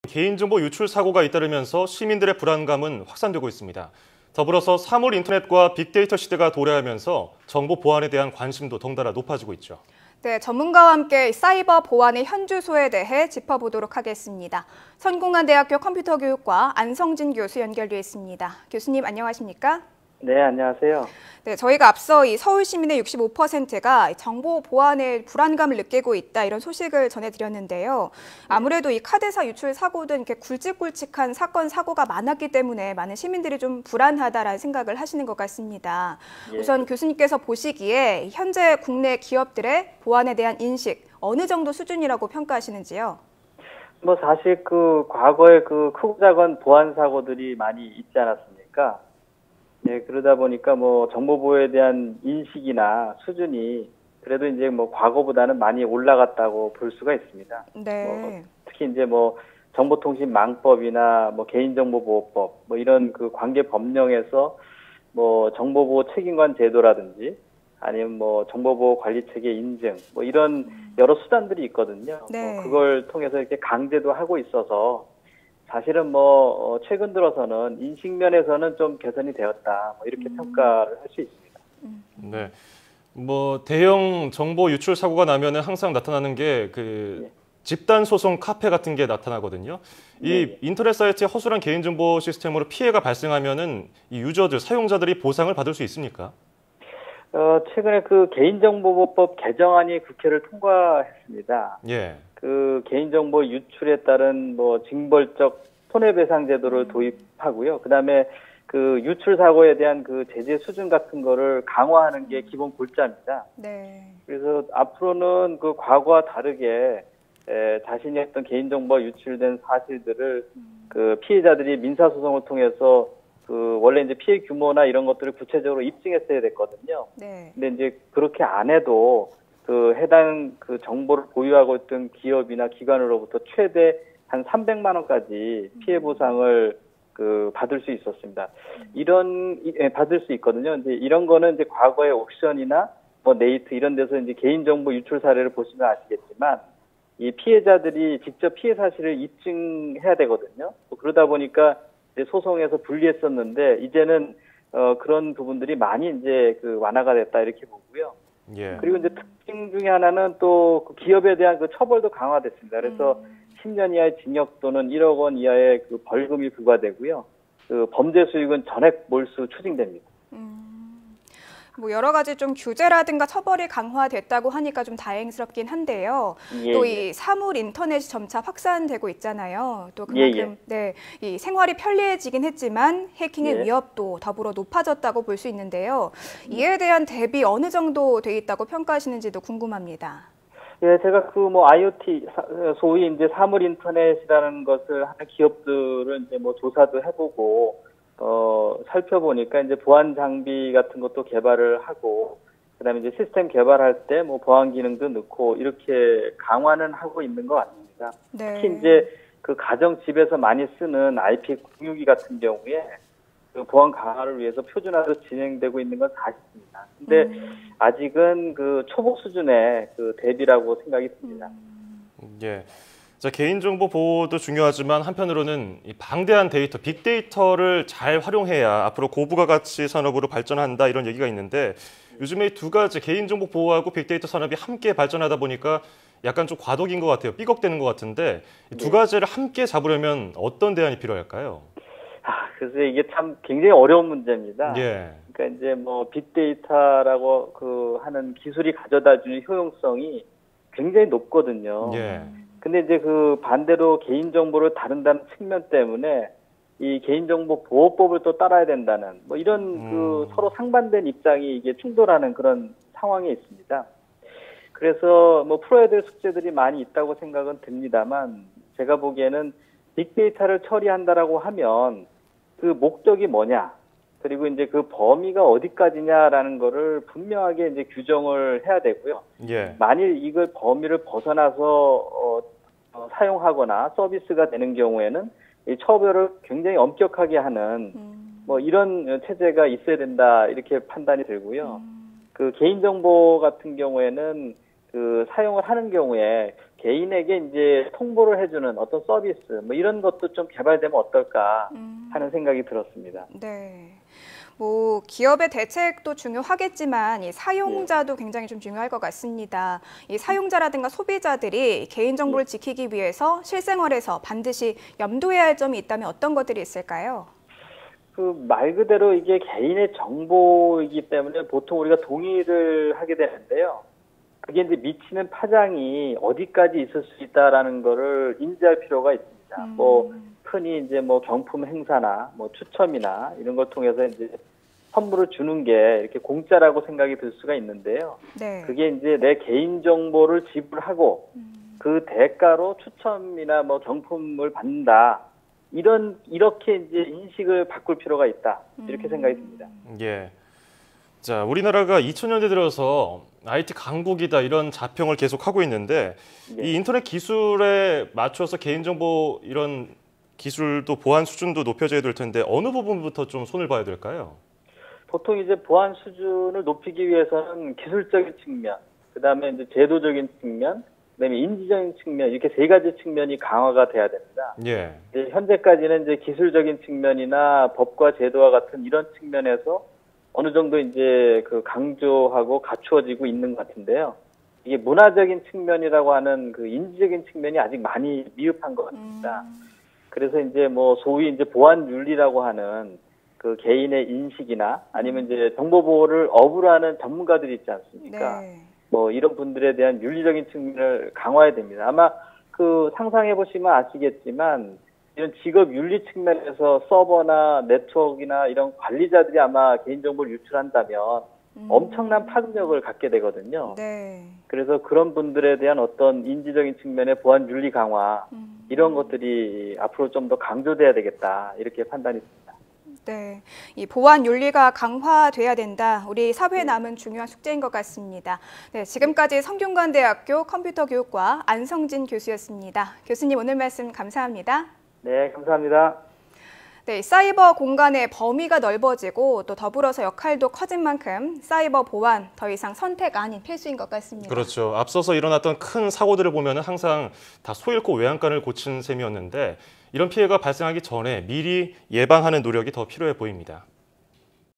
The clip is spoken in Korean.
개인정보 유출 사고가 잇따르면서 시민들의 불안감은 확산되고 있습니다. 더불어서 사물 인터넷과 빅데이터 시대가 도래하면서 정보 보안에 대한 관심도 덩달아 높아지고 있죠. 네, 전문가와 함께 사이버 보안의 현주소에 대해 짚어보도록 하겠습니다. 성공한대학교 컴퓨터교육과 안성진 교수 연결돼 있습니다. 교수님 안녕하십니까? 네, 안녕하세요. 네, 저희가 앞서 이 서울 시민의 65%가 정보 보안에 불안감을 느끼고 있다 이런 소식을 전해드렸는데요. 아무래도 이 카드사 유출 사고 등 이렇게 굵직굵직한 사건 사고가 많았기 때문에 많은 시민들이 좀 불안하다라는 생각을 하시는 것 같습니다. 예. 우선 교수님께서 보시기에 현재 국내 기업들의 보안에 대한 인식 어느 정도 수준이라고 평가하시는지요? 사실 과거에 크고 작은 보안 사고들이 많이 있지 않았습니까? 네, 그러다 보니까 정보 보호에 대한 인식이나 수준이 그래도 이제 과거보다는 많이 올라갔다고 볼 수가 있습니다. 네. 특히 이제 정보통신망법이나 개인정보보호법 이런 관계 법령에서 정보보호 책임관 제도라든지 아니면 정보보호 관리체계 인증 이런 여러 수단들이 있거든요. 네. 그걸 통해서 이렇게 강제도 하고 있어서 사실은 최근 들어서는 인식면에서는 좀 개선이 되었다 이렇게 평가를 할 수 있습니다. 네, 대형 정보 유출 사고가 나면은 항상 나타나는 게 예. 집단 소송 카페 같은 게 나타나거든요. 이 인터넷 사이트의 허술한 개인정보 시스템으로 피해가 발생하면은 이 유저들, 사용자들이 보상을 받을 수 있습니까? 최근에 개인정보보호법 개정안이 국회를 통과했습니다. 예. 개인정보 유출에 따른 징벌적 손해배상 제도를 도입하고요. 그다음에 유출 사고에 대한 제재 수준 같은 거를 강화하는 게 기본 골자입니다. 네. 그래서 앞으로는 과거와 다르게 자신이 했던 개인정보가 유출된 사실들을 피해자들이 민사소송을 통해서 원래 이제 피해 규모나 이런 것들을 구체적으로 입증했어야 됐거든요. 네. 근데 이제 그렇게 안 해도 해당 정보를 보유하고 있던 기업이나 기관으로부터 최대 한 300만 원까지 피해 보상을 받을 수 있었습니다. 받을 수 있거든요. 이제 이런 거는 이제 과거의 옥션이나 네이트 이런 데서 이제 개인정보 유출 사례를 보시면 아시겠지만 이 피해자들이 직접 피해 사실을 입증해야 되거든요. 그러다 보니까 이제 소송에서 불리했었는데 이제는 그런 부분들이 많이 이제 완화가 됐다 이렇게 보고요. 예. 그리고 이제 특징 중에 하나는 또 기업에 대한 처벌도 강화됐습니다. 그래서 10년 이하의 징역 또는 1억 원 이하의 벌금이 부과되고요. 범죄 수익은 전액 몰수 추징됩니다. 여러 가지 좀 규제라든가 처벌이 강화됐다고 하니까 좀 다행스럽긴 한데요. 예, 또 이 사물 인터넷이 점차 확산되고 있잖아요. 또 예. 그만큼 네, 이 생활이 편리해지긴 했지만 해킹의 예. 위협도 더불어 높아졌다고 볼 수 있는데요. 이에 대한 대비 어느 정도 돼 있다고 평가하시는지도 궁금합니다. 예, 제가 IoT 소위 이제 사물 인터넷이라는 것을 하는 기업들은 이제 조사도 해보고 살펴보니까 이제 보안 장비 같은 것도 개발을 하고 그다음에 이제 시스템 개발할 때 보안 기능도 넣고 이렇게 강화는 하고 있는 것 같습니다. 네. 특히 이제 가정 집에서 많이 쓰는 IP 공유기 같은 경우에 보안 강화를 위해서 표준화도 진행되고 있는 건 사실입니다. 근데 아직은 초보 수준의 대비라고 생각이 듭니다. 예. 자, 개인정보 보호도 중요하지만 한편으로는 이 방대한 데이터, 빅데이터를 잘 활용해야 앞으로 고부가 가치 산업으로 발전한다 이런 얘기가 있는데 요즘에 이 두 가지 개인정보 보호하고 빅데이터 산업이 함께 발전하다 보니까 약간 좀 과도기인 것 같아요. 삐걱대는 것 같은데 이 두 가지를 함께 잡으려면 어떤 대안이 필요할까요? 그래서 이게 참 굉장히 어려운 문제입니다. 예. 그러니까 이제 빅데이터라고 하는 기술이 가져다주는 효용성이 굉장히 높거든요. 예. 근데 이제 반대로 개인정보를 다룬다는 측면 때문에 이 개인정보 보호법을 또 따라야 된다는 이런 서로 상반된 입장이 이게 충돌하는 그런 상황에 있습니다. 그래서 풀어야 될 숙제들이 많이 있다고 생각은 듭니다만 제가 보기에는 빅데이터를 처리한다라고 하면 목적이 뭐냐 그리고 이제 범위가 어디까지냐라는 거를 분명하게 이제 규정을 해야 되고요. 예. 만일 이걸 범위를 벗어나서 사용하거나 서비스가 되는 경우에는 이 처벌을 굉장히 엄격하게 하는 이런 체제가 있어야 된다 이렇게 판단이 들고요. 개인정보 같은 경우에는 사용을 하는 경우에 개인에게 이제 통보를 해주는 어떤 서비스 뭐 이런 것도 좀 개발되면 어떨까 하는 생각이 들었습니다. 네. 뭐 기업의 대책도 중요하겠지만 이 사용자도 굉장히 좀 중요할 것 같습니다. 이 사용자라든가 소비자들이 개인정보를 지키기 위해서 실생활에서 반드시 염두해야 할 점이 있다면 어떤 것들이 있을까요? 그 말 그대로 이게 개인의 정보이기 때문에 보통 우리가 동의를 하게 되는데요. 그게 이제 미치는 파장이 어디까지 있을 수 있다라는 거를 인지할 필요가 있습니다. 뭐 흔히 이제 뭐 경품 행사나 뭐 추첨이나 이런 걸 통해서 이제 선물을 주는 게 이렇게 공짜라고 생각이 들 수가 있는데요. 네. 그게 이제 내 개인 정보를 지불하고 그 대가로 추첨이나 뭐 경품을 받는다. 이렇게 이제 인식을 바꿀 필요가 있다. 이렇게 생각이 듭니다. 예. 자, 우리나라가 2000년대 들어서 IT 강국이다 이런 자평을 계속하고 있는데 이 인터넷 기술에 맞춰서 개인정보 이런 기술도 보안 수준도 높여져야 될 텐데 어느 부분부터 좀 손을 봐야 될까요? 보통 이제 보안 수준을 높이기 위해서는 기술적인 측면, 그다음에 이제 제도적인 측면, 그다음에 인지적인 측면 이렇게 세 가지 측면이 강화가 돼야 됩니다. 예. 이제 현재까지는 이제 기술적인 측면이나 법과 제도와 같은 이런 측면에서 어느 정도 이제 그 강조하고 갖추어지고 있는 것 같은데요. 이게 문화적인 측면이라고 하는 그 인지적인 측면이 아직 많이 미흡한 것 같습니다. 그래서 이제 뭐 소위 이제 보안 윤리라고 하는 그 개인의 인식이나 아니면 이제 정보 보호를 업으로 하는 전문가들이 있지 않습니까? 네. 뭐 이런 분들에 대한 윤리적인 측면을 강화해야 됩니다. 아마 그 상상해 보시면 아시겠지만 이런 직업 윤리 측면에서 서버나 네트워크나 이런 관리자들이 아마 개인정보를 유출한다면 엄청난 파급력을 갖게 되거든요. 네. 그래서 그런 분들에 대한 어떤 인지적인 측면의 보안 윤리 강화 이런 것들이 앞으로 좀 더 강조돼야 되겠다 이렇게 판단이 듭니다. 네, 이 보안 윤리가 강화돼야 된다. 우리 사회에 남은 중요한 숙제인 것 같습니다. 네, 지금까지 성균관대학교 컴퓨터교육과 안성진 교수였습니다. 교수님 오늘 말씀 감사합니다. 네, 감사합니다. 네, 사이버 공간의 범위가 넓어지고 또 더불어서 역할도 커진 만큼 사이버 보안 더 이상 선택 아닌 필수인 것 같습니다. 그렇죠. 앞서서 일어났던 큰 사고들을 보면 항상 다 소잃고 외양간을 고친 셈이었는데 이런 피해가 발생하기 전에 미리 예방하는 노력이 더 필요해 보입니다.